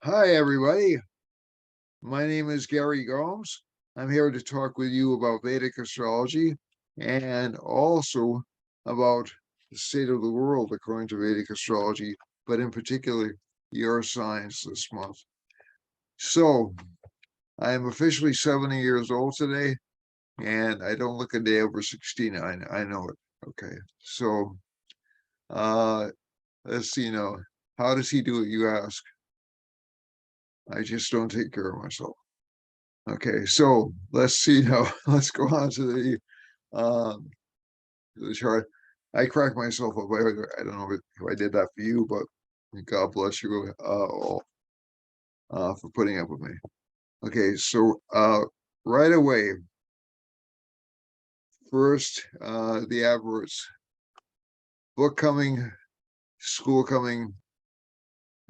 Hi, everybody. My name is Gary Gomes. I'm here to talk with you about Vedic astrology and also about the state of the world according to Vedic astrology, but in particular, your signs this month. So, I am officially 70 years old today, and I don't look a day over 69. I know it. Okay. So, uh, let's see now. How does he do it, you ask? I just don't take care of myself. Okay, so let's see now. Let's go on um to the chart. I crack myself up. I don't know if I did that for you, but God bless you all for putting up with me. Okay, so right away, first the adverts, book coming, school coming.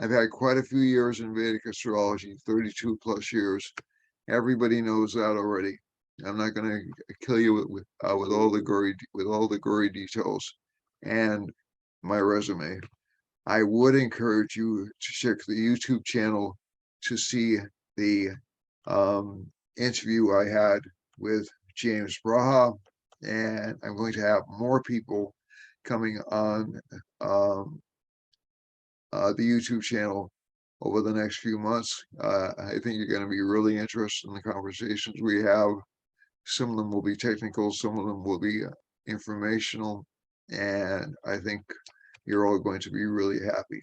I've had quite a few years in Vedic astrology, 32 plus years. Everybody knows that already. I'm not going to kill you with all the gory details and my resume. I would encourage you to check the YouTube channel to see the interview I had with James Braha, and I'm going to have more people coming on the YouTube channel over the next few months. I think you're going to be really interested in the conversations we have. Some of them will be technical, some of them will be informational, and I think you're all going to be really happy.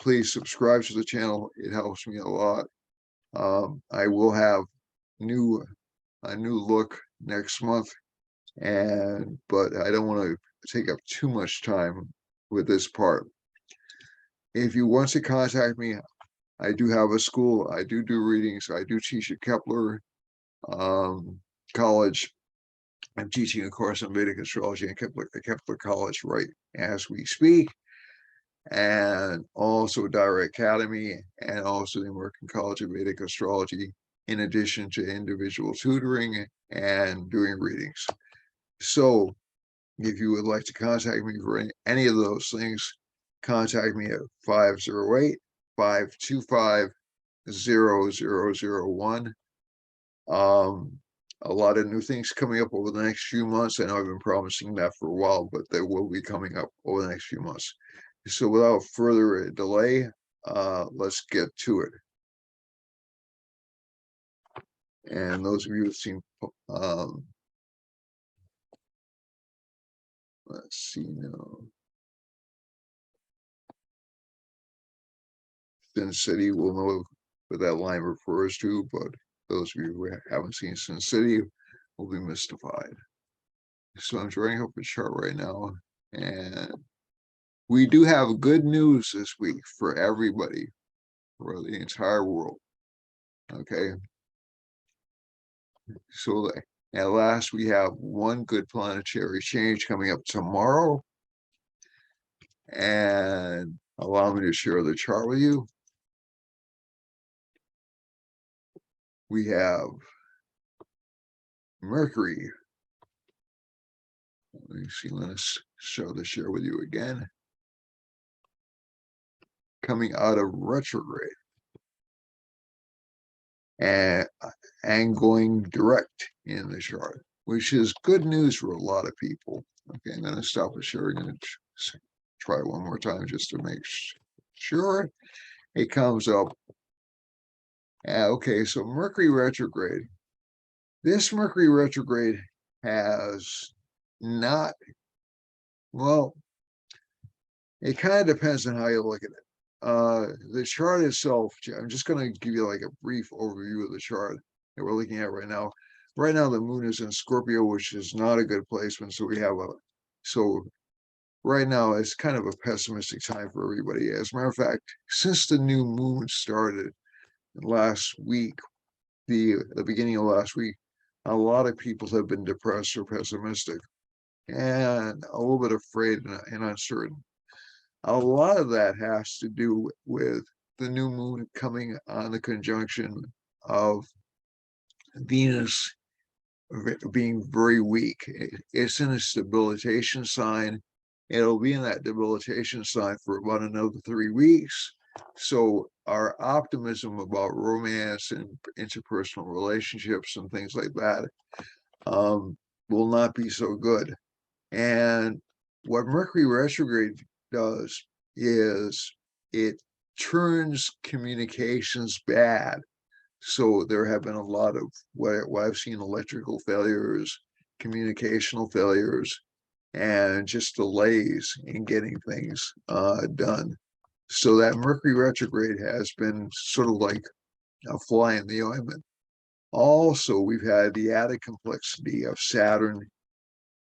Please subscribe to the channel. It helps me a lot. I will have a new look next month, but I don't want to take up too much time with this part. If you want to contact me, I do have a school. I do readings. I do teach at Kepler College. I'm teaching a course on Vedic astrology at Kepler College right as we speak, and also Direct Academy, and also the American College of Vedic Astrology, in addition to individual tutoring and doing readings. So if you would like to contact me for any of those things, contact me at 508-525-0001. A lot of new things coming up over the next few months. I know I've been promising that for a while, but they will be coming up over the next few months. So without further delay, let's get to it. And those of you who've seen, let's see now. Sin City will know what that line refers to, but those of you who haven't seen Sin City will be mystified. So I'm drawing up a chart right now, and we do have good news this week for everybody, for the entire world. Okay. So at last, we have one good planetary change coming up tomorrow. And allow me to share the chart with you. We have Mercury. Let me see, let us share with you again. Coming out of retrograde and going direct in the chart, which is good news for a lot of people. Okay, I'm going to stop the sharing and try one more time just to make sure it comes up. Okay, so Mercury retrograde. This Mercury retrograde has not, well, it kind of depends on how you look at it. The chart itself, I'm just going to give you like a brief overview of the chart that we're looking at right now. Right now, the moon is in Scorpio, which is not a good placement. So right now it's kind of a pessimistic time for everybody. As a matter of fact, since the new moon started last week, the beginning of last week, a lot of people have been depressed or pessimistic and a little bit afraid and uncertain. A lot of that has to do with the new moon coming on the conjunction of Venus being very weak. It's in a debilitation sign. It'll be in that debilitation sign for about another 3 weeks. So our optimism about romance and interpersonal relationships and things like that will not be so good. And what Mercury retrograde does is it turns communications bad. So there have been a lot of what I've seen, electrical failures, communicational failures, and just delays in getting things done. So that Mercury retrograde has been sort of like a fly in the ointment. Also, we've had the added complexity of Saturn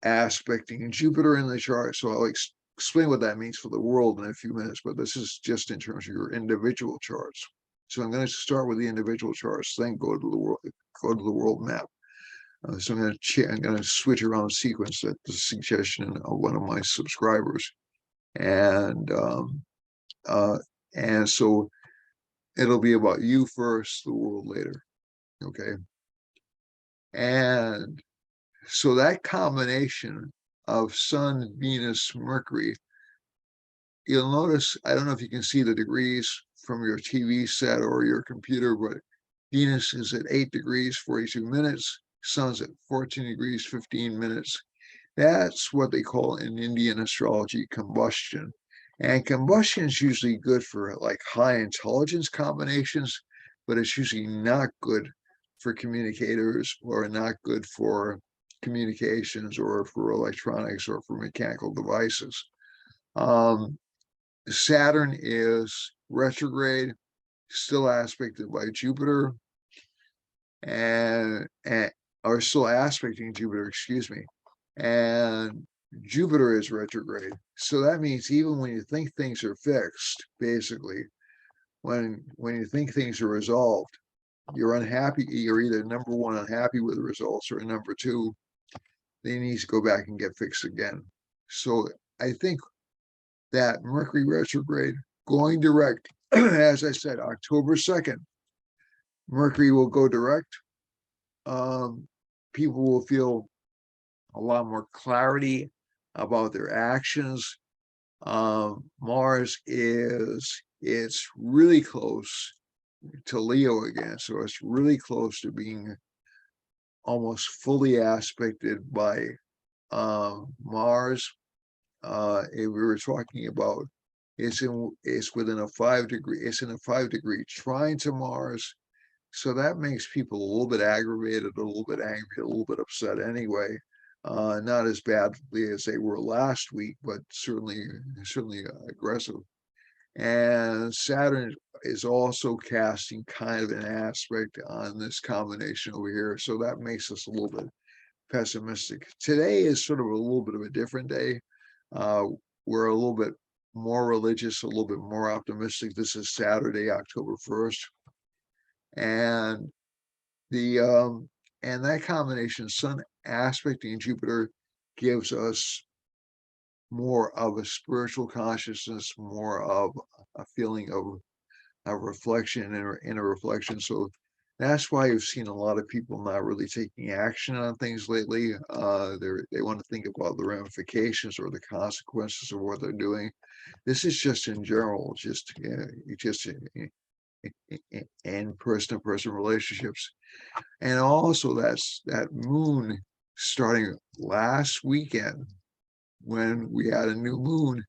aspecting Jupiter in the chart. So I'll explain what that means for the world in a few minutes, but this is just in terms of your individual charts. So I'm going to start with the individual charts, then go to the world map. So I'm going to switch around the sequence at the suggestion of one of my subscribers, and so it'll be about you first, the world later. Okay, and so that combination of Sun, Venus, Mercury, you'll notice, I don't know if you can see the degrees from your TV set or your computer, but Venus is at 8 degrees, 42 minutes. Sun's at 14 degrees, 15 minutes. That's what they call in Indian astrology combustion. And combustion is usually good for like high intelligence combinations, but it's usually not good for communicators or not good for communications or for electronics or for mechanical devices. Saturn is retrograde, still aspected by Jupiter, and or still aspecting Jupiter, excuse me, and Jupiter is retrograde. So that means even when you think things are fixed, basically, when you think things are resolved, you're unhappy. You're either number one, unhappy with the results, or number two, they need to go back and get fixed again. So I think that Mercury retrograde going direct, as I said, October 2nd, Mercury will go direct. People will feel a lot more clarity about their actions. Mars it's really close to Leo again, so it's really close to being almost fully aspected by Mars. We were talking about it's within a 5 degree, it's in a 5 degree trine to Mars. So that makes people a little bit aggravated, a little bit angry, a little bit upset anyway. Not as badly as they were last week, but certainly aggressive. And Saturn is also casting kind of an aspect on this combination over here. So that makes us a little bit pessimistic. Today is sort of a little bit of a different day. We're a little bit more religious, a little bit more optimistic. This is Saturday, October 1st. And that combination, Sun aspecting Jupiter, gives us more of a spiritual consciousness, more of a feeling of reflection and inner reflection. So that's why you've seen a lot of people not really taking action on things lately. They want to think about the ramifications or the consequences of what they're doing. This is just in general, just in person-to-person relationships. And also that moon starting last weekend when we had a new moon,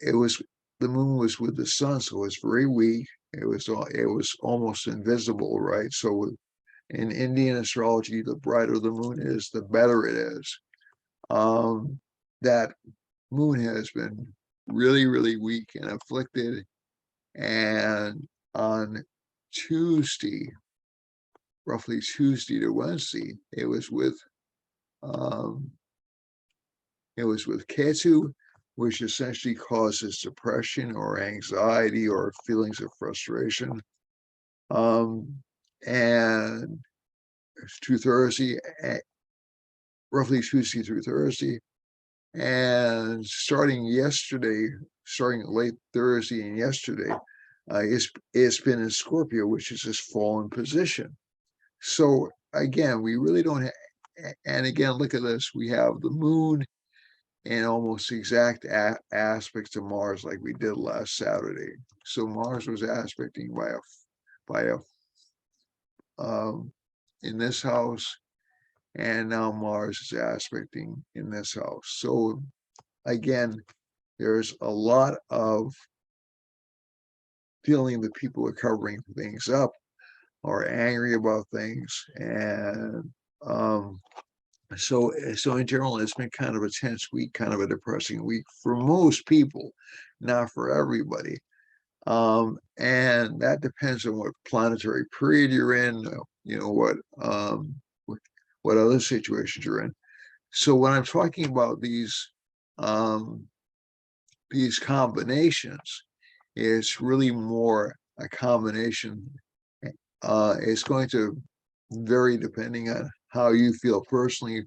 the moon was with the sun, so it's very weak. It was almost invisible, right? So in Indian astrology, the brighter the moon is, the better it is. That moon has been really, really weak and afflicted. And on Tuesday, roughly Tuesday to Wednesday, it was with Ketu, which essentially causes depression or anxiety or feelings of frustration. And to Thursday, roughly Tuesday through Thursday, and starting late Thursday and yesterday, it's been in Scorpio, which is this fallen position. So again, we really don't have, and again, look at this. We have the moon in almost exact aspect to Mars like we did last Saturday. So Mars was aspecting by a in this house, and now Mars is aspecting in this house. So again, there's a lot of feeling that people are covering things up or angry about things, and so in general, it's been kind of a tense week, kind of a depressing week for most people, not for everybody. And that depends on what planetary period you're in, what other situations you're in. So when I'm talking about these combinations, it's really more a combination. It's going to vary depending on how you feel personally,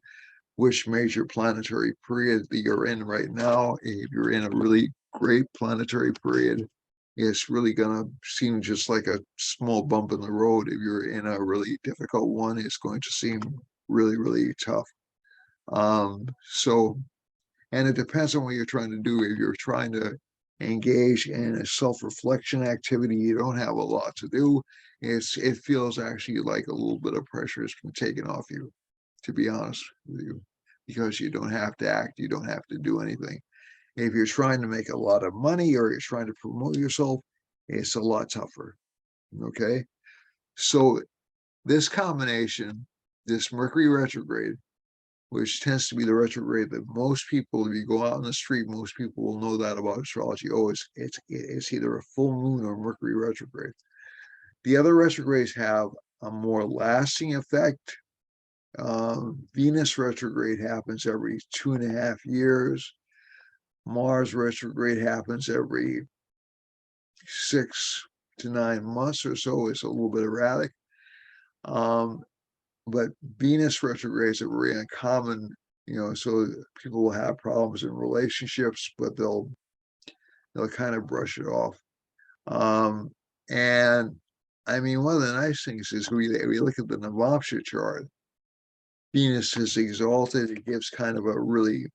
which major planetary period that you're in right now. If you're in a really great planetary period, it's really going to seem just like a small bump in the road. If you're in a really difficult one, it's going to seem really, really tough. So, and it depends on what you're trying to do. If you're trying to engage in a self-reflection activity, you don't have a lot to do. It feels actually like a little bit of pressure has been taken off you, to be honest with you, because you don't have to act, you don't have to do anything. If you're trying to make a lot of money or you're trying to promote yourself, it's a lot tougher. Okay. So this combination, this Mercury retrograde, which tends to be the retrograde that most people, if you go out in the street, most people will know that about astrology. Oh, it's either a full moon or Mercury retrograde. The other retrogrades have a more lasting effect. Venus retrograde happens every 2.5 years. Mars retrograde happens every 6 to 9 months or so. It's a little bit erratic. But Venus retrogrades are very uncommon, so people will have problems in relationships, but they'll kind of brush it off. And I mean, one of the nice things is we look at the Navamsha chart. Venus is exalted. It gives kind of a really,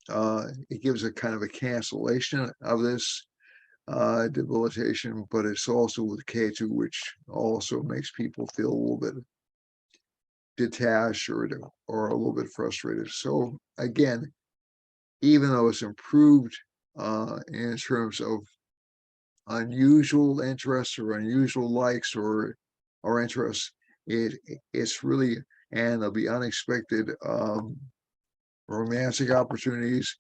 it gives a kind of a cancellation of this debilitation, but it's also with Ketu, which also makes people feel a little bit detached or a little bit frustrated. So again, even though it's improved in terms of unusual interests or unusual likes or interests, it's really, and there'll be unexpected romantic opportunities.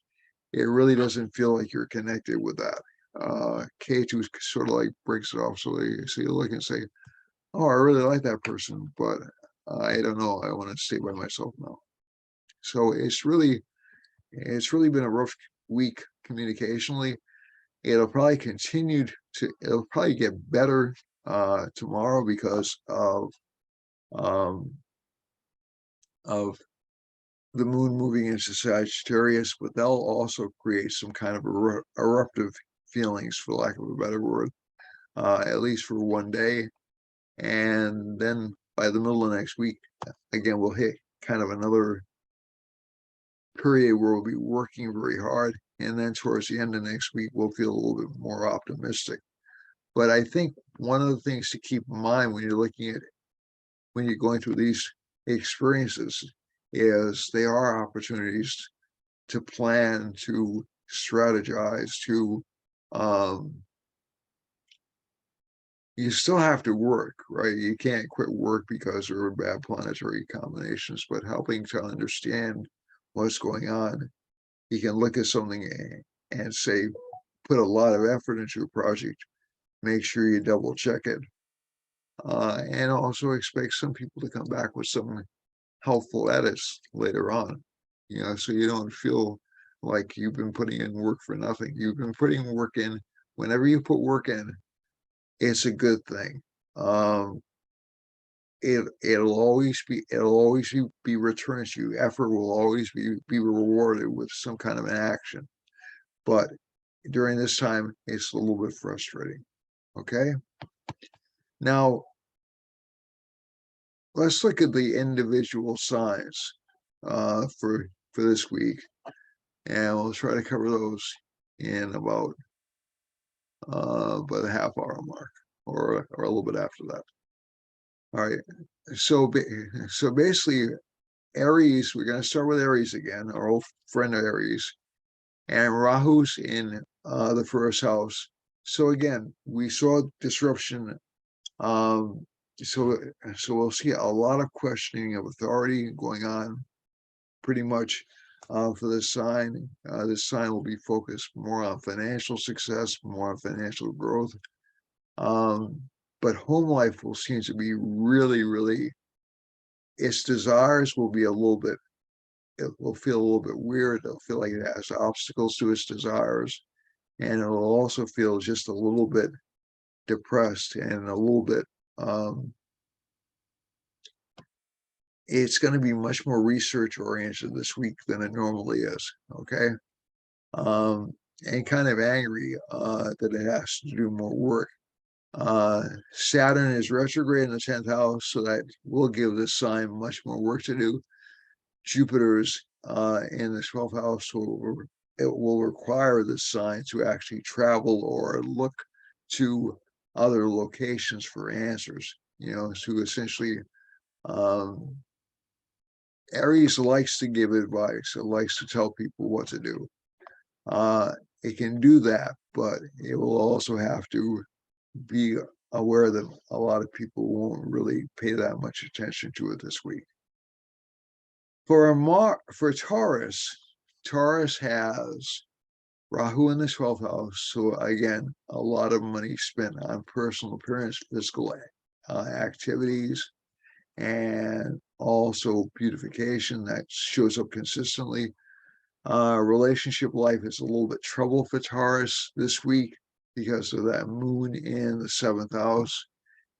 It really doesn't feel like you're connected with that. K2 sort of like breaks it off, so you look and say, oh, I really like that person, but I don't know, I want to stay by myself now. So it's really been a rough week communicationally. It'll probably it'll probably get better tomorrow because um, of the moon moving into Sagittarius, but they'll also create some kind of eruptive feelings, for lack of a better word, at least for one day. And then by the middle of next week, again, we'll hit kind of another period where we'll be working very hard. And then towards the end of next week, we'll feel a little bit more optimistic. But I think one of the things to keep in mind when you're looking at when you're going through these experiences is they are opportunities to plan, to strategize, to you still have to work, right? You can't quit work because there are bad planetary combinations, but helping to understand what's going on, you can look at something and say, put a lot of effort into a project, make sure you double check it, and also expect some people to come back with some helpful edits later on, so you don't feel like you've been putting in work for nothing. You've been putting work in. Whenever you put work in, it's a good thing. It'll always be returned to you. Effort will always be rewarded with some kind of an action. But during this time, it's a little bit frustrating. Okay. Now, let's look at the individual signs for this week. and we'll try to cover those in about by the half-hour mark, or a little bit after that. All right. So basically, Aries. We're going to start with Aries again, our old friend Aries, and Rahu's in the first house. So again, we saw disruption. Um, so we'll see a lot of questioning of authority going on, pretty much for this sign. This sign will be focused more on financial success, more on financial growth. But home life will seem to be really, its desires will be a little bit, it will feel a little bit weird. It'll feel like it has obstacles to its desires, and it will also feel just a little bit depressed and a little bit, it's going to be much more research oriented this week than it normally is. Okay. And kind of angry that it has to do more work. Saturn is retrograde in the 10th house, so that will give this sign much more work to do. Jupiter's in the 12th house, so it will require this sign to actually travel or look to other locations for answers. To essentially, Aries likes to give advice. It likes to tell people what to do. It can do that, but it will also have to be aware that a lot of people won't really pay that much attention to it this week. For Taurus, Taurus has Rahu in the 12th house. So again, a lot of money spent on personal appearance, physical activities, and also beautification that shows up consistently. Relationship life is a little bit trouble for Taurus this week because of that moon in the 7th house,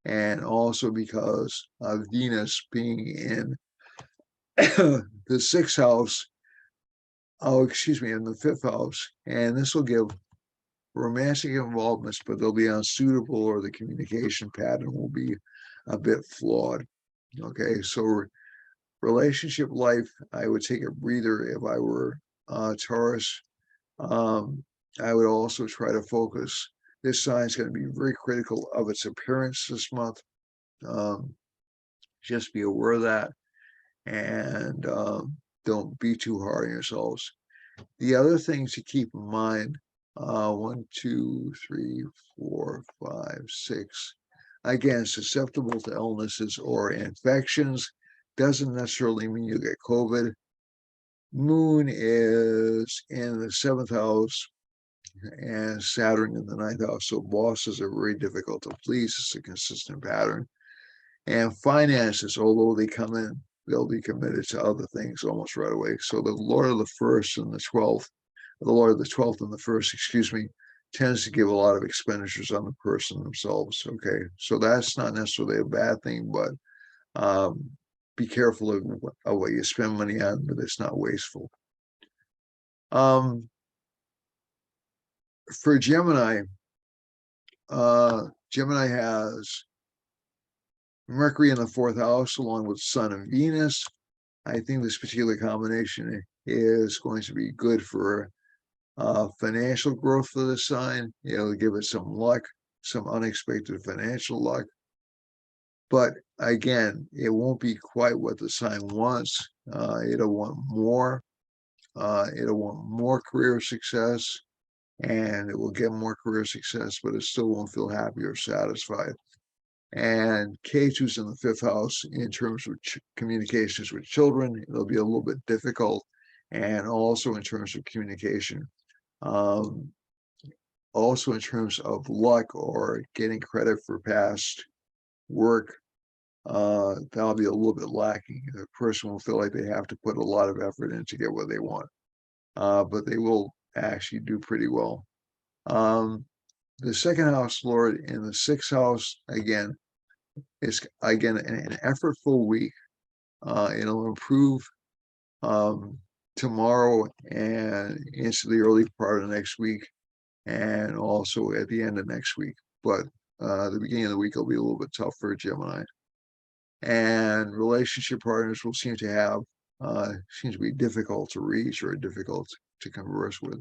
and also because of Venus being in the 6th house. Oh, excuse me, in the 5th house. And this will give romantic involvements, but they'll be unsuitable, or the communication pattern will be a bit flawed. Okay, so relationship life, I would take a breather if I were Taurus. I would also try to focus. This sign is going to be very critical of its appearance this month. Just be aware of that, and don't be too hard on yourselves. The other things to keep in mind, 1, 2, 3, 4, 5, 6. Again, susceptible to illnesses or infections. Doesn't necessarily mean you get COVID. Moon is in the 7th house and Saturn in the 9th house. So bosses are very difficult to please. It's a consistent pattern. And finances, although they come in, they'll be committed to other things almost right away. So the Lord of the 1st and the 12th, the Lord of the 12th and the 1st, excuse me, tends to give a lot of expenditures on the person themselves. Okay, so that's not necessarily a bad thing, but be careful of what you spend money on, but it's not wasteful. For Gemini, Gemini has Mercury in the 4th house along with Sun and Venus. I think this particular combination is going to be good for financial growth for the sign. It'll give it some luck, some unexpected financial luck. But again, it won't be quite what the sign wants. It'll want more. It'll want more career success, and it will get more career success, but it still won't feel happy or satisfied. And K2's in the 5th house in terms of communications with children. It'll be a little bit difficult, and also in terms of communication. Also in terms of luck or getting credit for past work, that'll be a little bit lacking. The person will feel like they have to put a lot of effort in to get what they want, but they will actually do pretty well. The 2nd house Lord in the 6th house, again, is an effortful week. It'll improve tomorrow and into the early part of next week, and also at the end of next week. But the beginning of the week will be a little bit tough for Gemini. And relationship partners will seem to be difficult to reach or difficult to converse with.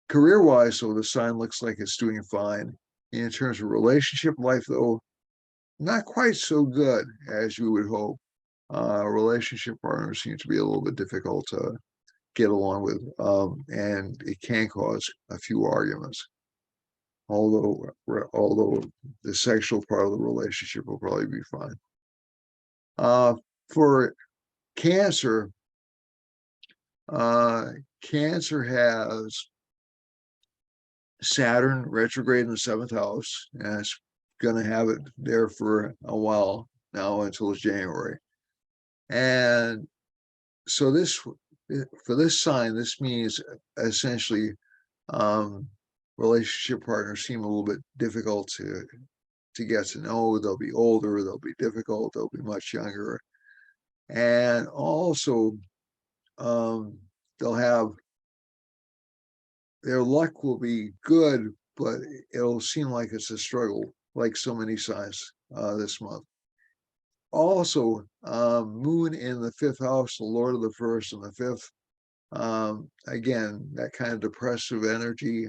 Career-wise, so the sign looks like it's doing fine. In terms of relationship life, though, not quite so good as you would hope. Relationship partners seem to be a little bit difficult to get along with, and it can cause a few arguments. Although the sexual part of the relationship will probably be fine. For Cancer, Cancer has Saturn retrograde in the seventh house, and it's going to have it there for a while now until January. And so this, for this sign, this means essentially relationship partners seem a little bit difficult to get to know. They'll be older, they'll be difficult, they'll be much younger. And also, they'll have, their luck will be good, but it'll seem like it's a struggle, like so many signs this month. Also, Moon in the fifth house, the Lord of the first and the fifth. Again, that kind of depressive energy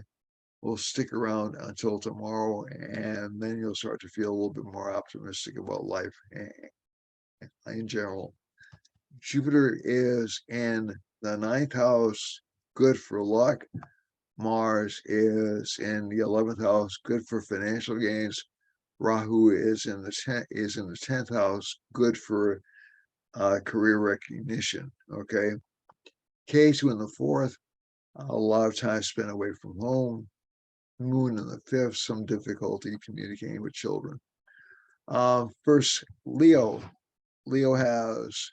will stick around until tomorrow, and then you'll start to feel a little bit more optimistic about life in general. Jupiter is in the ninth house, good for luck. Mars is in the 11th house, good for financial gains. Rahu is in the 10th house, good for career recognition. Okay, Ketu in the fourth, a lot of time spent away from home. Moon in the fifth, some difficulty communicating with children. First, Leo. Leo has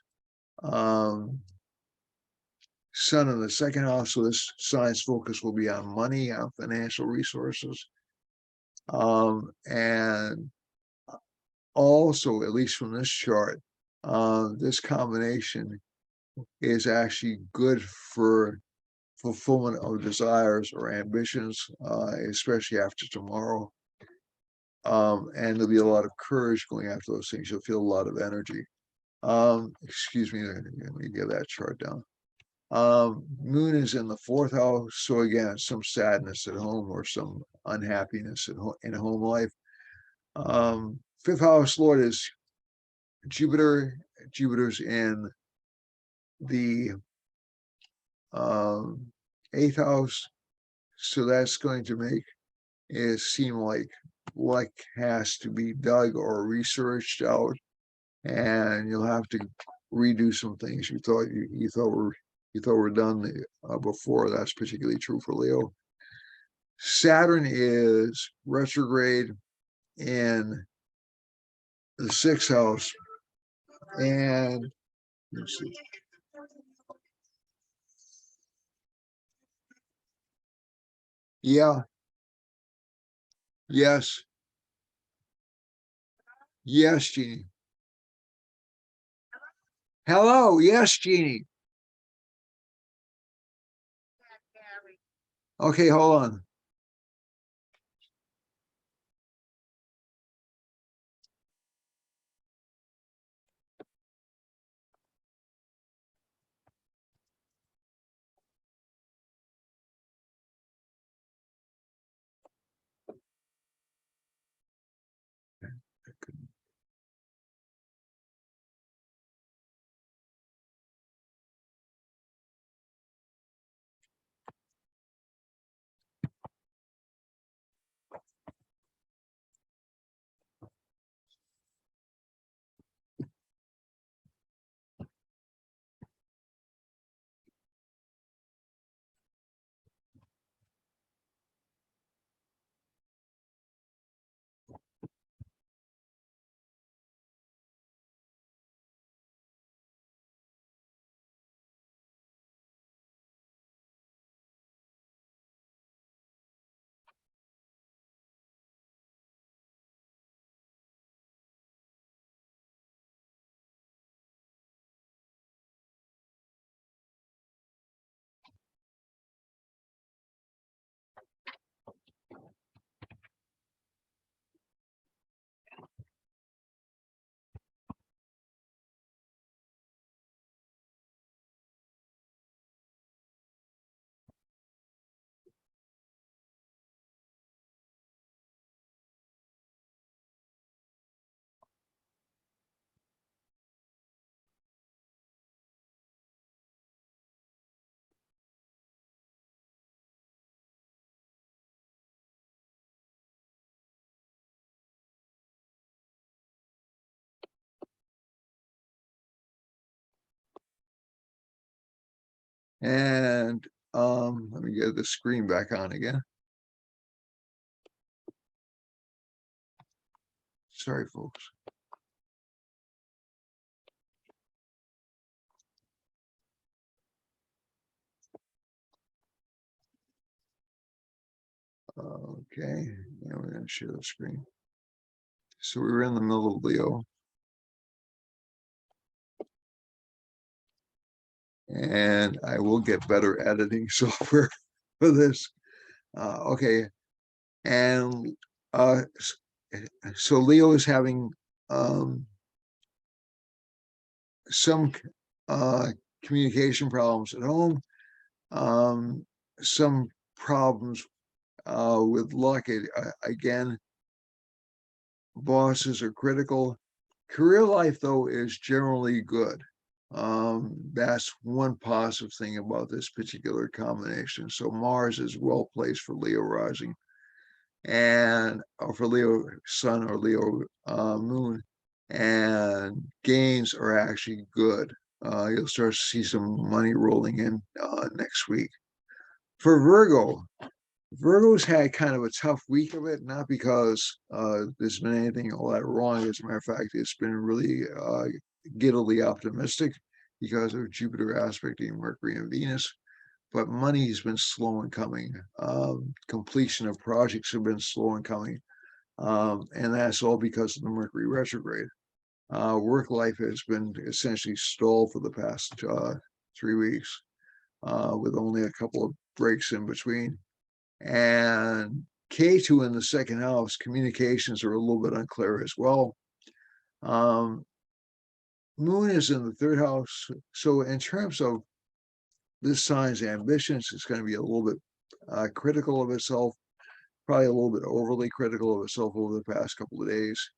Sun in the second house, so this sign's focus will be on money, on financial resources. And also, at least from this chart, this combination is actually good for fulfillment of desires or ambitions, especially after tomorrow. And there'll be a lot of courage going after those things. You'll feel a lot of energy. Excuse me, let me get that chart down. Moon is in the fourth house, so again, some sadness at home or some unhappiness in home life. Fifth house Lord is Jupiter. Jupiter's in the eighth house, so that's going to make it seem like has to be dug or researched out, and you'll have to redo some things you thought were done before. That's particularly true for Leo. Saturn is retrograde in the sixth house, and let's see. Yeah. Yes. Yes, Jeannie. Hello. Yes, Jeannie. Okay, hold on. And let me get the screen back on again. Sorry, folks. Okay, now we're going to share the screen. So we were in the middle of Leo. And I will get better editing software for this. Okay, and so Leo is having some communication problems at home, some problems with luck. Again, bosses are critical. Career life, though, is generally good. That's one positive thing about this particular combination. So Mars is well placed for Leo rising, and for Leo sun or Leo moon, and gains are actually good. You'll start to see some money rolling in next week. For Virgo, Virgo's had kind of a tough week of it, not because there's been anything all that wrong. As a matter of fact, it's been really giddily optimistic because of Jupiter aspecting Mercury and Venus. But money's been slow in coming. Completion of projects have been slow in coming. And that's all because of the Mercury retrograde. Work life has been essentially stalled for the past 3 weeks, with only a couple of breaks in between. And K2 in the second house, communications are a little bit unclear as well. Moon is in the third house. So in terms of this sign's ambitions, it's going to be a little bit critical of itself, probably a little bit overly critical of itself over the past couple of days.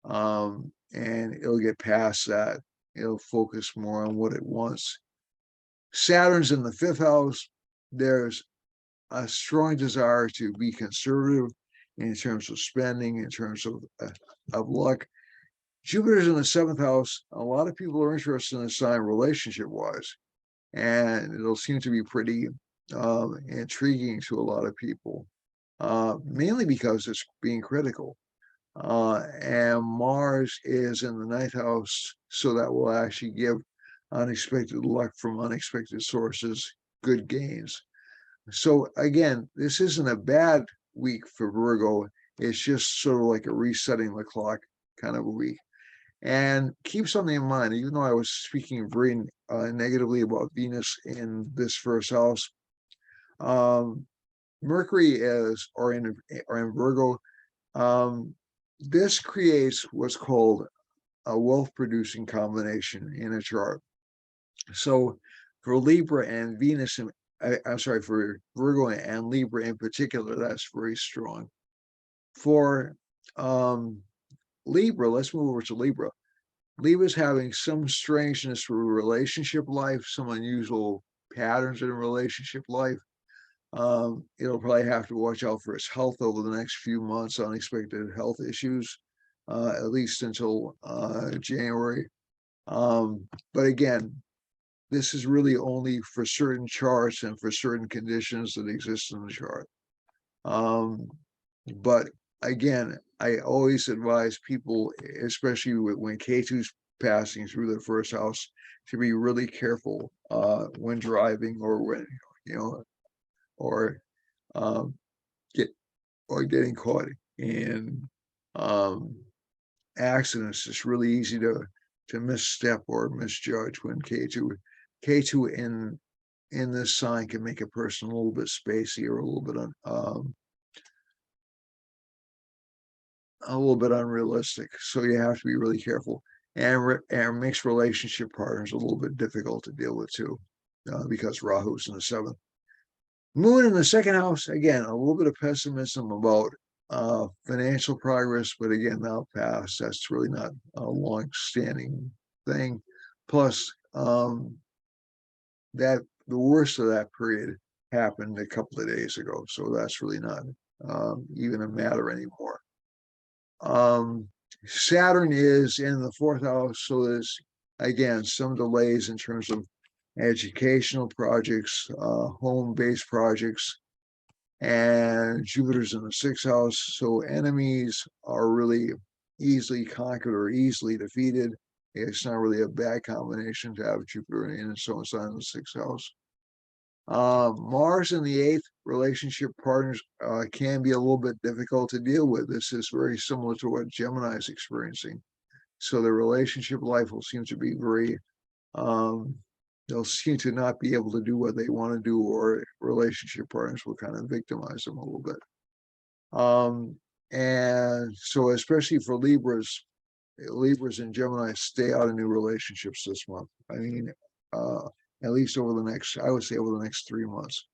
And it'll get past that. It'll focus more on what it wants. Saturn's in the fifth house. There's a strong desire to be conservative in terms of spending, in terms of luck. Jupiter's in the seventh house. A lot of people are interested in the sign relationship-wise, and it'll seem to be pretty intriguing to a lot of people, mainly because it's being critical. And Mars is in the ninth house, so that will actually give unexpected luck from unexpected sources, good gains. So again, this isn't a bad week for Virgo. It's just sort of like a resetting the clock kind of a week. And keep something in mind, even though I was speaking very negatively about Venus in this first house, Mercury is, or in Virgo, this creates what's called a wealth producing combination in a chart. So for Libra and Venus, I'm sorry, for Virgo and Libra in particular, that's very strong. For Libra, let's move over to Libra. Libra's having some strangeness for relationship life, some unusual patterns in relationship life. It'll probably have to watch out for its health over the next few months, unexpected health issues, at least until January. But again, this is really only for certain charts and for certain conditions that exist in the chart. But again, I always advise people, especially when K2's passing through the first house, to be really careful when driving or when, or getting caught in accidents. It's really easy to misstep or misjudge when K2 in this sign can make a person a little bit spacey or a little bit unrealistic. So you have to be really careful, and makes relationship partners a little bit difficult to deal with too, because Rahu's in the seventh. Moon in the second house, again, a little bit of pessimism about financial progress, but again, that'll pass. That's really not a long-standing thing. Plus, that the worst of that period happened a couple of days ago, so that's really not even a matter anymore. Saturn is in the fourth house, so there's again some delays in terms of educational projects, home-based projects, and Jupiter's in the sixth house. So enemies are really easily conquered or easily defeated. It's not really a bad combination to have Jupiter in its own sign in the sixth house. Mars in the eighth, relationship partners can be a little bit difficult to deal with. This is very similar to what Gemini is experiencing. So the relationship life will seem to be very, they'll seem to not be able to do what they want to do, or relationship partners will kind of victimize them a little bit. And so especially for Libras and Gemini, stay out of new relationships this month. I mean, at least over the next, I would say over the next 3 months.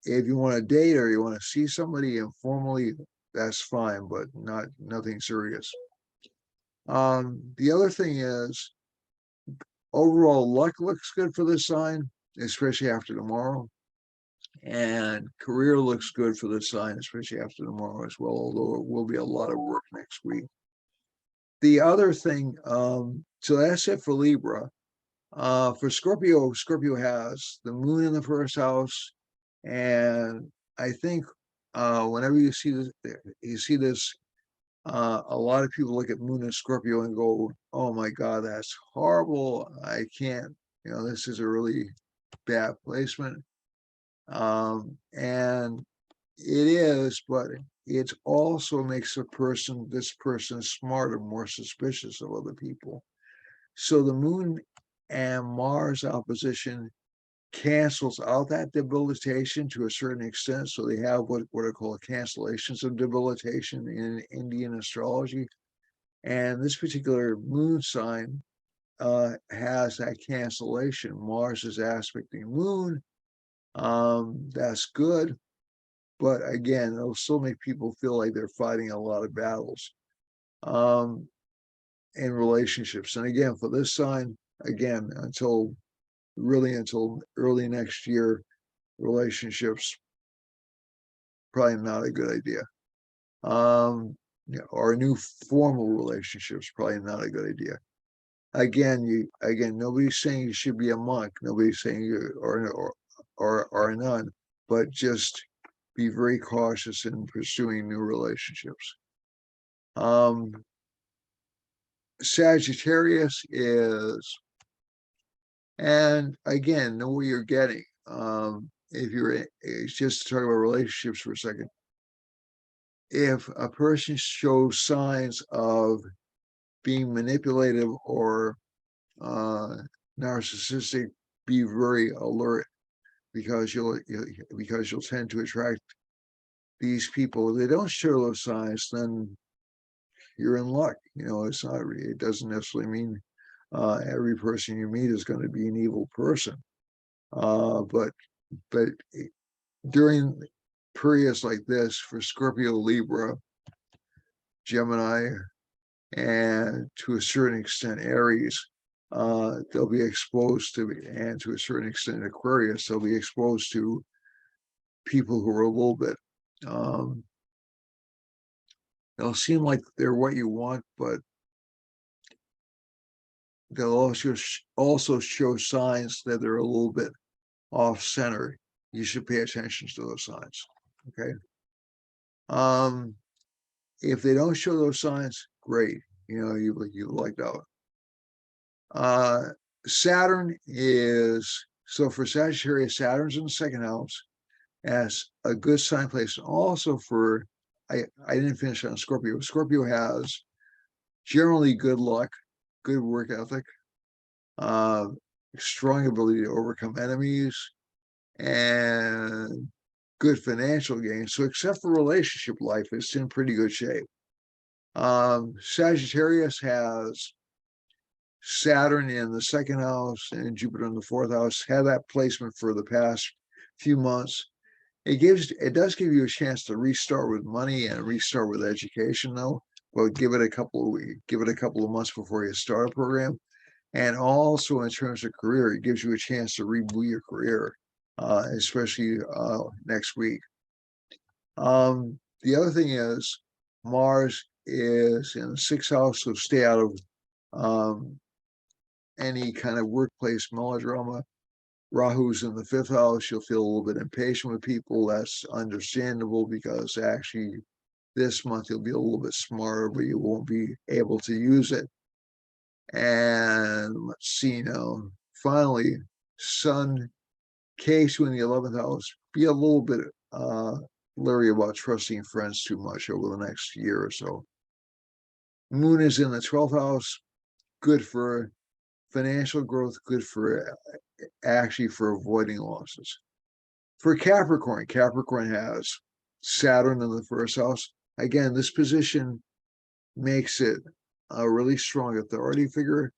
If you want to date or you want to see somebody informally, that's fine, but nothing serious. The other thing is, overall luck looks good for this sign, especially after tomorrow. And career looks good for this sign, especially after tomorrow as well, although it will be a lot of work next week. The other thing, so that's it for Libra. For Scorpio, Scorpio has the moon in the first house. And I think whenever you see this, a lot of people look at Moon and Scorpio and go, "Oh my God, that's horrible! I can't. This is a really bad placement." And it is, but it also makes this person smarter, more suspicious of other people. So the Moon and Mars opposition cancels out that debilitation to a certain extent. So they have what are called cancellations of debilitation in Indian astrology. And this particular moon sign has that cancellation. Mars is aspecting Moon. That's good. But again, it'll still make people feel like they're fighting a lot of battles in relationships. And again, for this sign, again, until early next year, relationships probably not a good idea. Or new formal relationships probably not a good idea. Again, nobody's saying you should be a monk. Nobody's saying you or a nun, but just be very cautious in pursuing new relationships. Sagittarius is, and again, know what you're getting. If you're, it's just to talk about relationships for a second. If a person shows signs of being manipulative or narcissistic, be very alert, because you'll tend to attract these people. If they don't show those signs, then you're in luck. It's not. It doesn't necessarily mean every person you meet is going to be an evil person. But during periods like this, for Scorpio, Libra, Gemini, and to a certain extent Aries, they'll be exposed to, and to a certain extent Aquarius, they'll be exposed to people who are a little bit, they'll seem like they're what you want, but they'll also show signs that they're a little bit off center. You should pay attention to those signs. Okay. If they don't show those signs, great. You lucked out. Saturn is, so for Sagittarius, Saturn's in the second house as a good sign place. Also for, I didn't finish on Scorpio. Scorpio has generally good luck, good work ethic, strong ability to overcome enemies, and good financial gain. So except for relationship life, it's in pretty good shape. Sagittarius has Saturn in the second house and Jupiter in the fourth house. Had that placement for the past few months. It does give you a chance to restart with money and restart with education, though. But give it a couple of months before you start a program. And also in terms of career, it gives you a chance to reboot your career, especially next week. The other thing is Mars is in the sixth house, so stay out of any kind of workplace melodrama. Rahu's in the 5th house. You'll feel a little bit impatient with people. That's understandable because actually this month you'll be a little bit smarter, but you won't be able to use it. And let's see now. Finally, Sun, K2 in the 11th house. Be a little bit leery about trusting friends too much over the next year or so. Moon is in the 12th house. Good for financial growth, good for actually for avoiding losses. For Capricorn, Capricorn has Saturn in the 1st house. Again, this position makes it a really strong authority figure,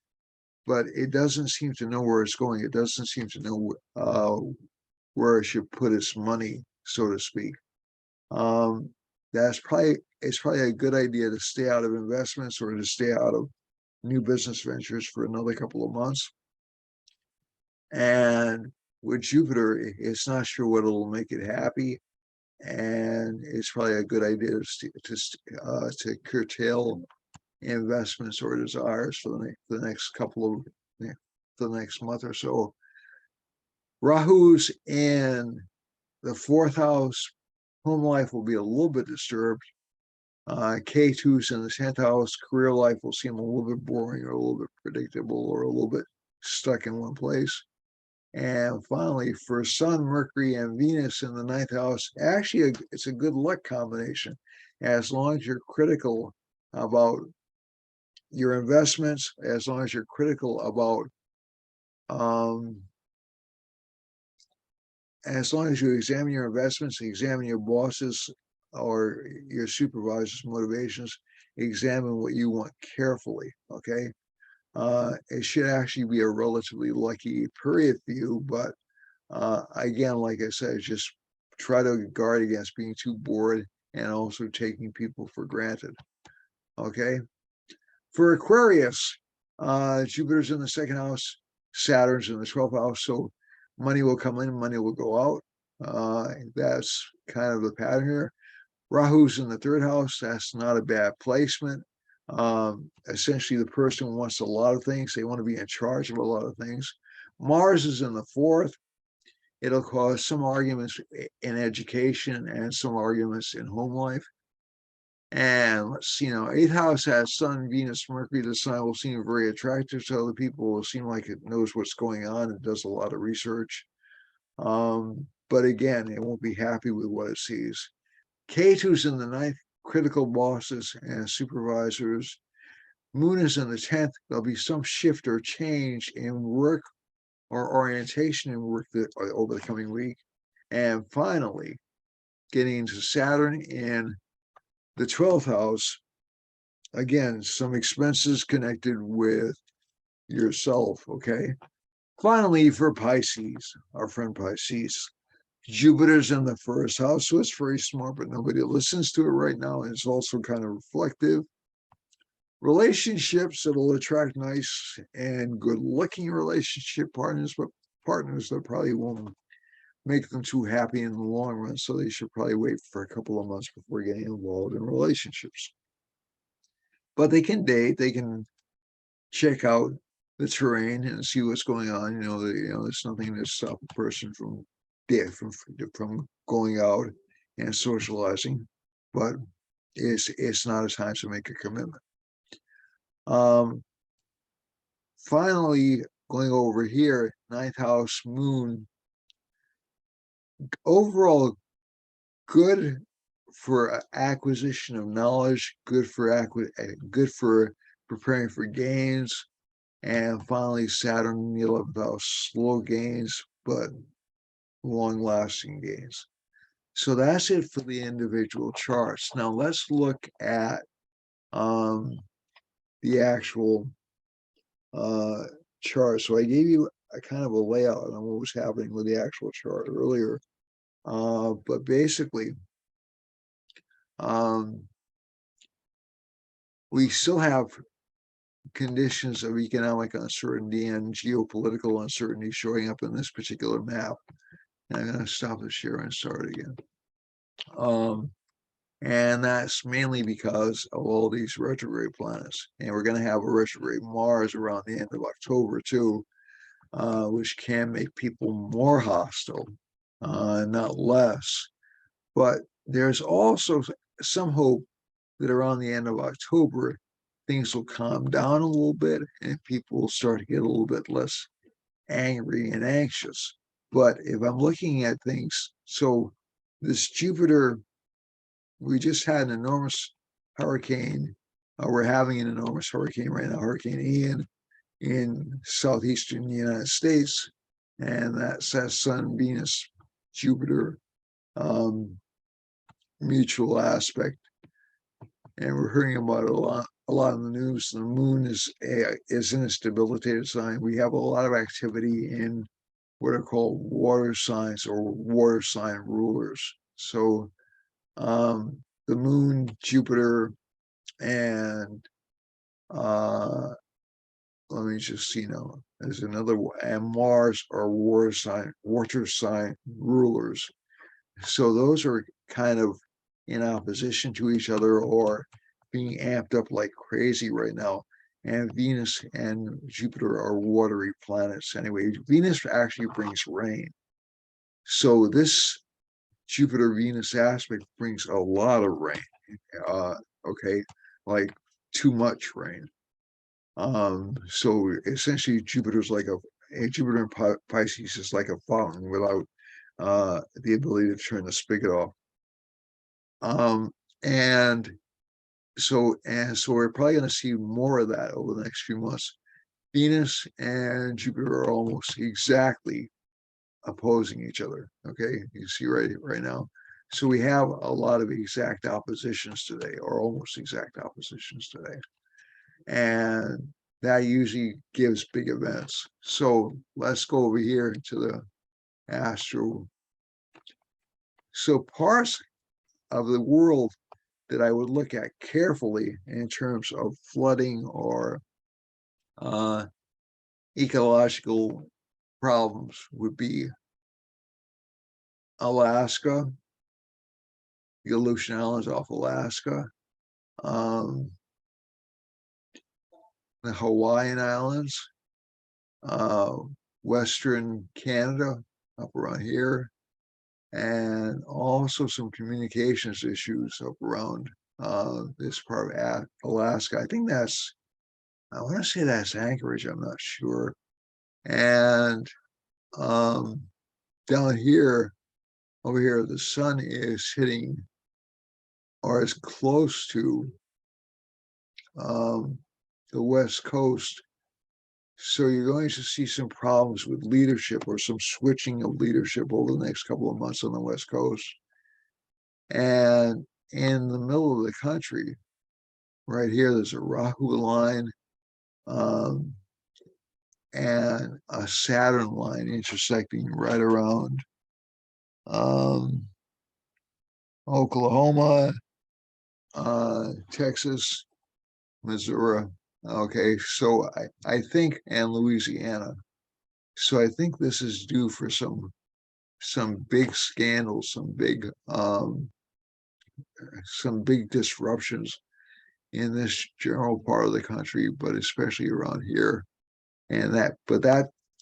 but it doesn't seem to know where it's going. It doesn't seem to know where it should put its money, so to speak. It's probably a good idea to stay out of investments or to stay out of new business ventures for another couple of months. And with Jupiter, it's not sure what will make it happy, and it's probably a good idea to curtail investments or desires for the next the next month or so. Rahu's in the 4th house. Home life will be a little bit disturbed. K2's in the 10th house. Career life will seem a little bit boring or a little bit predictable or a little bit stuck in one place. And finally, for Sun, Mercury, and Venus in the 9th house, actually, it's a good luck combination. As long as you're critical about your investments, as long as you're critical about, as long as you examine your investments, examine your bosses or your supervisor's motivations, examine what you want carefully, okay? It should actually be a relatively lucky period for you, but again, like I said, just try to guard against being too bored and also taking people for granted. Okay. For Aquarius, Jupiter's in the 2nd house, Saturn's in the 12th house, so money will come in, money will go out. That's kind of the pattern here. Rahu's in the 3rd house. That's not a bad placement. Essentially, the person wants a lot of things. They want to be in charge of a lot of things. Mars is in the 4th. It'll cause some arguments in education and some arguments in home life. And let's see, 8th house has Sun, Venus, Mercury. The Sun will seem very attractive to other people. It will seem like it knows what's going on. It does a lot of research. But again, it won't be happy with what it sees. K2's in the 9th, critical bosses and supervisors. Moon is in the 10th. There'll be some shift or change in work or orientation in work over the coming week. And finally, getting into Saturn in the 12th house. Again, some expenses connected with yourself, okay? Finally, for Pisces, our friend Pisces, Jupiter's in the 1st house, so it's very smart, but nobody listens to it right now. And it's also kind of reflective. Relationships, it'll attract nice and good-looking relationship partners, but partners that probably won't make them too happy in the long run. So they should probably wait for a couple of months before getting involved in relationships. But they can date, they can check out the terrain and see what's going on. There's nothing to stop a person from going out and socializing, but it's not a time to make a commitment. Finally, going over here, 9th house, Moon. Overall, good for acquisition of knowledge, good for preparing for gains. And finally, Saturn in the 11th house, slow gains, but long-lasting gains. So that's it for the individual charts. Now let's look at the actual chart. So I gave you a kind of a layout on what was happening with the actual chart earlier. But basically, we still have conditions of economic uncertainty and geopolitical uncertainty showing up in this particular map. And I'm going to stop the share and start again. And that's mainly because of all these retrograde planets. And we're going to have a retrograde Mars around the end of October too, which can make people more hostile, not less. But there's also some hope that around the end of October, things will calm down a little bit and people will start to get a little bit less angry and anxious. But if I'm looking at things, so this Jupiter, we just had an enormous hurricane. We're having an enormous hurricane right now, Hurricane Ian, in southeastern United States. And that's that Sun, Venus, Jupiter mutual aspect. And we're hearing about it a lot in the news. The moon is in a debilitated sign. We have a lot of activity in what are called water signs or water sign rulers. So the moon, Jupiter, and let me just see now. There's another one, and Mars are water sign rulers. So those are kind of in opposition to each other or being amped up like crazy right now. And Venus and Jupiter are watery planets. Anyway, Venus actually brings rain. So this Jupiter-Venus aspect brings a lot of rain. Okay, like too much rain. So essentially Jupiter's like Jupiter in Pisces is like a fountain without the ability to turn the spigot off. And so we're probably going to see more of that over the next few months. Venus and Jupiter are almost exactly opposing each other. Okay, you see right now. So we have a lot of exact oppositions today, or almost exact oppositions today. And that usually gives big events. So let's go over here to the astro. So parts of the world that I would look at carefully in terms of flooding or ecological problems would be Alaska, the Aleutian Islands off Alaska, the Hawaiian Islands, Western Canada up around here, and also some communications issues up around this part of Alaska. I think that's, I want to say that's Anchorage, I'm not sure. And down here, over here, the sun is hitting or is close to the West Coast. So you're going to see some problems with leadership or some switching of leadership over the next couple of months on the West Coast. And in the middle of the country, right here, there's a Rahu line and a Saturn line intersecting right around Oklahoma, Texas, Missouri. Okay, so I think, and Louisiana. So I think this is due for some big scandals, some big disruptions in this general part of the country, but especially around here. And that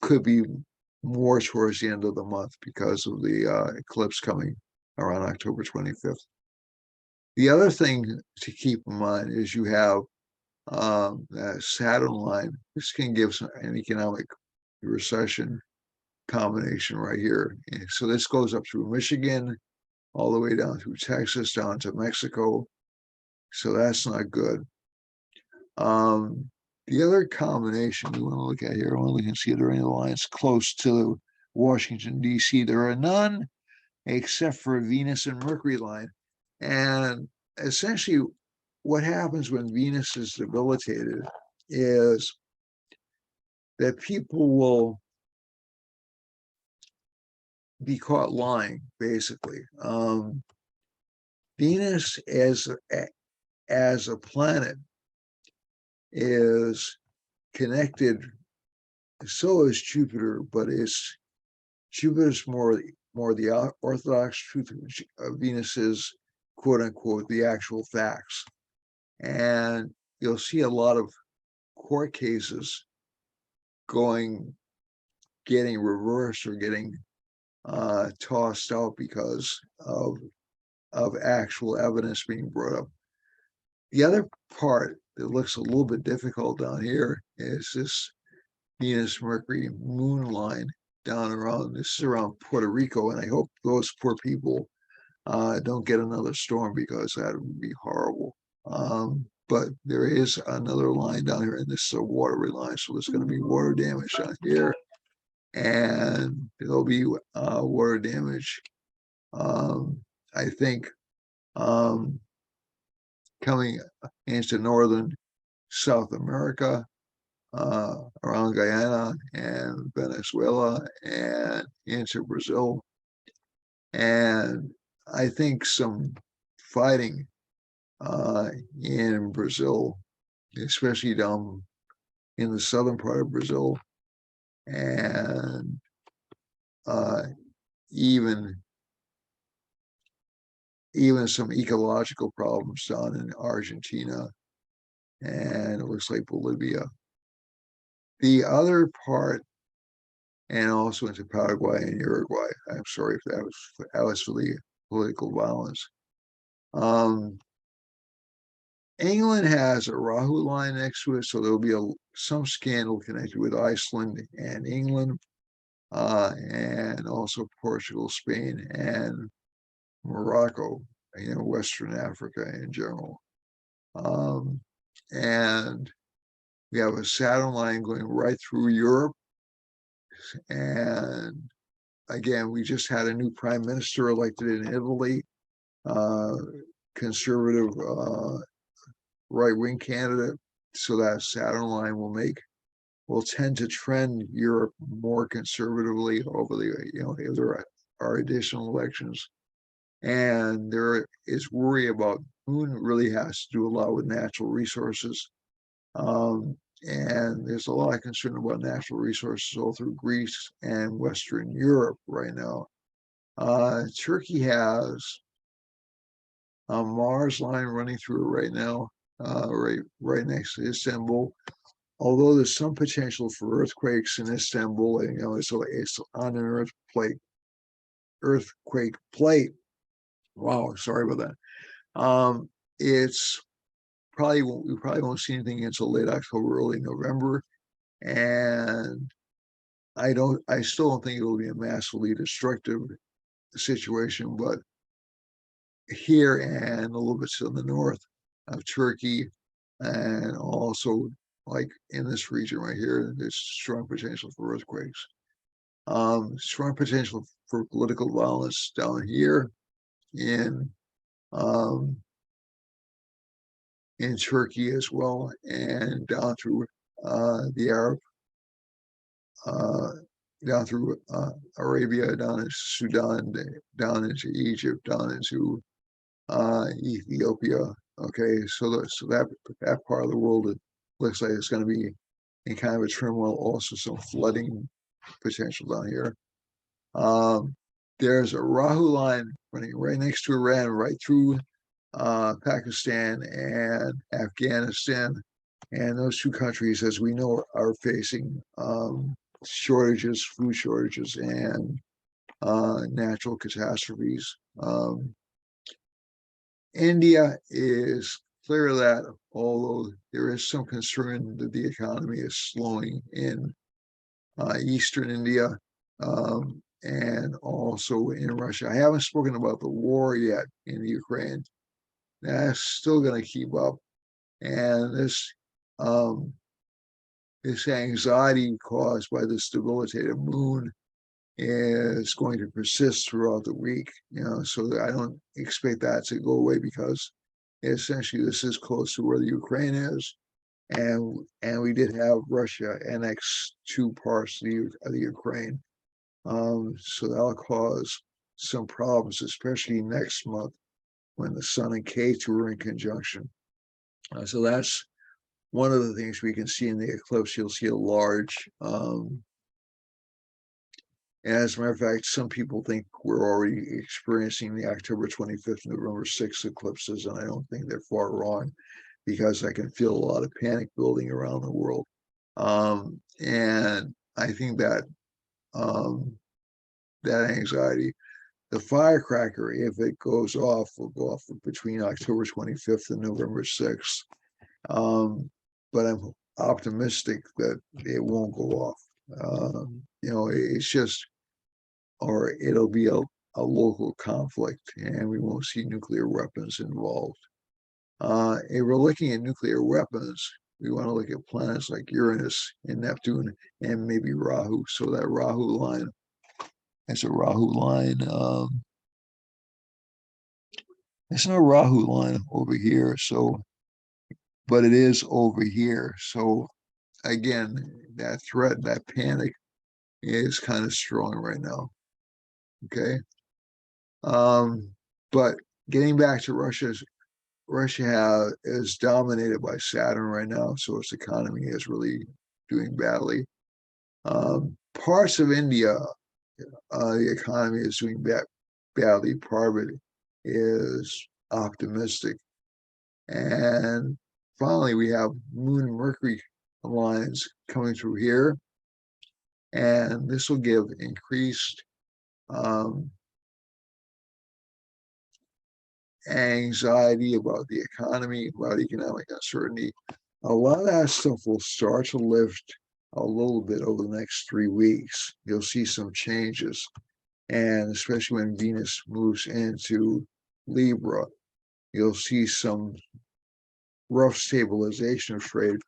could be more towards the end of the month because of the eclipse coming around October 25th. The other thing to keep in mind is you have that Saturn line. This can give an economic recession combination right here. And so this goes up through Michigan, all the way down through Texas, down to Mexico. So that's not good. The other combination we want to look at here, well, we can see there are any lines close to Washington, D.C. There are none except for Venus and Mercury line. And essentially, what happens when Venus is debilitated is that people will be caught lying, basically. Venus as a planet is connected, so is Jupiter, but Jupiter's more the orthodox truth. Venus is quote unquote, the actual facts. And you'll see a lot of court cases getting reversed or getting tossed out because of actual evidence being brought up. The other part that looks a little bit difficult down here is this Venus Mercury moon line down around, this is around Puerto Rico, and I hope those poor people don't get another storm, because that would be horrible. But there is another line down here, and this is a waterway line, so there's going to be water damage down here, and there'll be water damage, I think, coming into northern South America, around Guyana and Venezuela and into Brazil. And I think some fighting in Brazil, especially down in the southern part of Brazil, and even some ecological problems down in Argentina, and it looks like Bolivia. The other part, and also into Paraguay and Uruguay. I'm sorry if that was for the political violence. England has a Rahu line next to it, so there'll be some scandal connected with Iceland and England, and also Portugal, Spain, and Morocco, Western Africa in general. And we have a Saturn line going right through Europe. And again, we just had a new prime minister elected in Italy, conservative, right-wing candidate. So that Saturn line will tend to trend Europe more conservatively over the, if there are additional elections. And there is worry about Moon really has to do a lot with natural resources. And there's a lot of concern about natural resources all through Greece and Western Europe right now. Turkey has a Mars line running through it right now, right next to Istanbul. Although there's some potential for earthquakes in Istanbul, it's on an earthquake plate. Wow, sorry about that. We probably won't see anything until late October, early November, and I still don't think it will be a massively destructive situation, but here and a little bit to the north of Turkey, and also like in this region right here, there's strong potential for earthquakes. Strong potential for political violence down here in Turkey as well, and down through the Arab, down through Arabia, down into Sudan, down into Egypt, down into Ethiopia. Okay, so that part of the world, it looks like it's going to be in kind of a turmoil. Also, some flooding potential down here. There's a Rahu line running right next to Iran, right through Pakistan and Afghanistan, and those two countries, as we know, are facing shortages, food shortages, and natural catastrophes. India is clear of that, although there is some concern that the economy is slowing in Eastern India, and also in Russia. I haven't spoken about the war yet in Ukraine. That's still going to keep up, and this anxiety caused by this debilitated moon is going to persist throughout the week. So I don't expect that to go away, because essentially this is close to where the Ukraine is, and we did have Russia annex 2 parts of the Ukraine. So that'll cause some problems, especially next month when the Sun and K2 are in conjunction. So that's one of the things we can see in the eclipse. You'll see a large As a matter of fact, some people think we're already experiencing the October 25th, November 6th eclipses, and I don't think they're far wrong, because I can feel a lot of panic building around the world. And I think that that anxiety, the firecracker, if it goes off, will go off between October 25th and November 6th. But I'm optimistic that it won't go off. It's just, or it'll be a local conflict and we won't see nuclear weapons involved. If we're looking at nuclear weapons, we want to look at planets like Uranus and Neptune and maybe Rahu. So that Rahu line, it's a Rahu line. It's no Rahu line over here. So, but it is over here. So again, that threat, that panic is kind of strong right now. Okay. But getting back to Russia is dominated by Saturn right now, so its economy is really doing badly. Parts of India, the economy is doing badly. Part of it is optimistic. And finally, we have Moon and Mercury lines coming through here. And this will give increased anxiety about the economy, about economic uncertainty. A lot of that stuff will start to lift a little bit over the next 3 weeks. You'll see some changes. And especially when Venus moves into Libra, you'll see some rough stabilization of trade.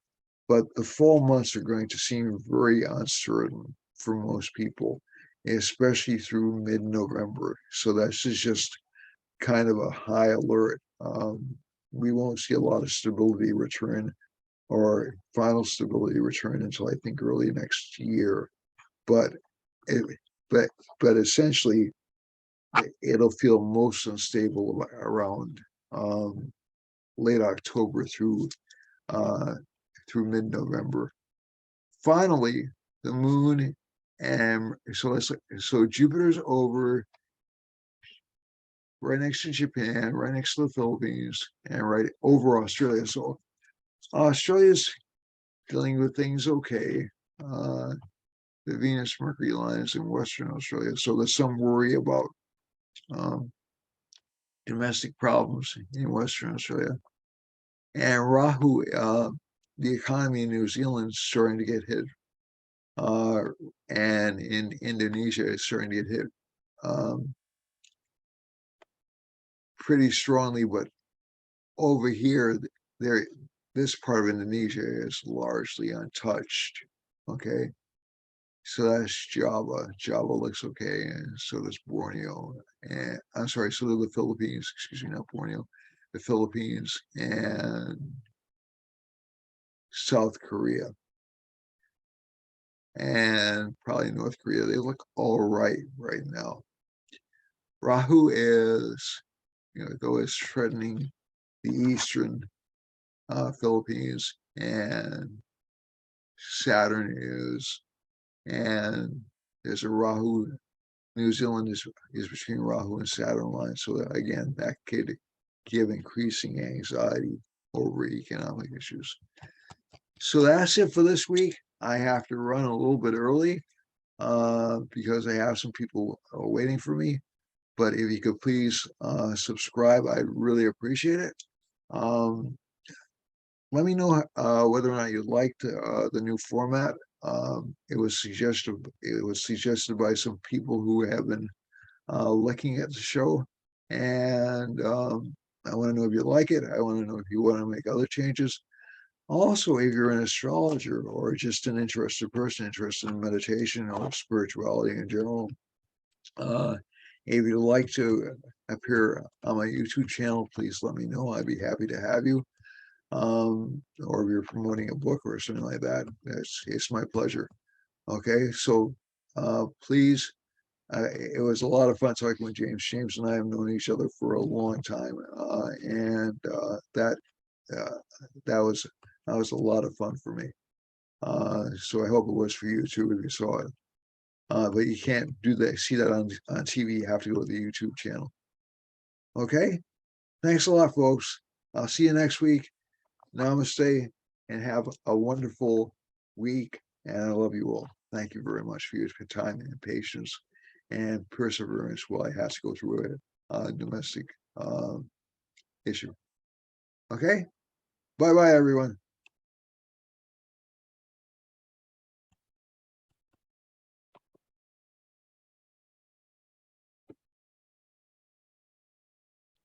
But the fall months are going to seem very uncertain for most people, especially through mid-November. So this is just kind of a high alert. We won't see a lot of stability return or final stability return until I think early next year. But it, but essentially, it'll feel most unstable around late October through mid-November. Finally, the moon, and so Jupiter's over right next to Japan, right next to the Philippines, and right over Australia. So Australia's dealing with things okay. The Venus Mercury lines in Western Australia. So there's some worry about domestic problems in Western Australia. And Rahu, the economy in New Zealand is starting to get hit. And in Indonesia, it's starting to get hit pretty strongly. But over here, this part of Indonesia is largely untouched. Okay. So that's Java. Java looks okay, and so does Borneo. And I'm sorry, so do the Philippines. Excuse me, not Borneo. The Philippines and South Korea and probably North Korea. They look all right now. Rahu is, though it's threatening the eastern Philippines, and Saturn is, and there's a Rahu. New Zealand is between Rahu and Saturn line. So that, again, that could give increasing anxiety over economic issues. So that's it for this week. I have to run a little bit early because I have some people waiting for me. But if you could please subscribe, I'd really appreciate it. Let me know whether or not you liked the new format. It was suggested by some people who have been looking at the show, and I want to know if you like it. I want to know if you want to make other changes. Also, if you're an astrologer or just an interested person interested in meditation or spirituality in general, if you'd like to appear on my YouTube channel, please let me know. I'd be happy to have you. Or if you're promoting a book or something like that, it's my pleasure. Okay, so please, it was a lot of fun talking with James. James and I have known each other for a long time, and that was a lot of fun for me. So I hope it was for you too if you saw it. But you can't do that, see that on TV. You have to go to the YouTube channel. Okay. Thanks a lot, folks. I'll see you next week. Namaste and have a wonderful week. And I love you all. Thank you very much for your time and patience and perseverance while I have to go through a domestic issue. Okay. Bye-bye, everyone.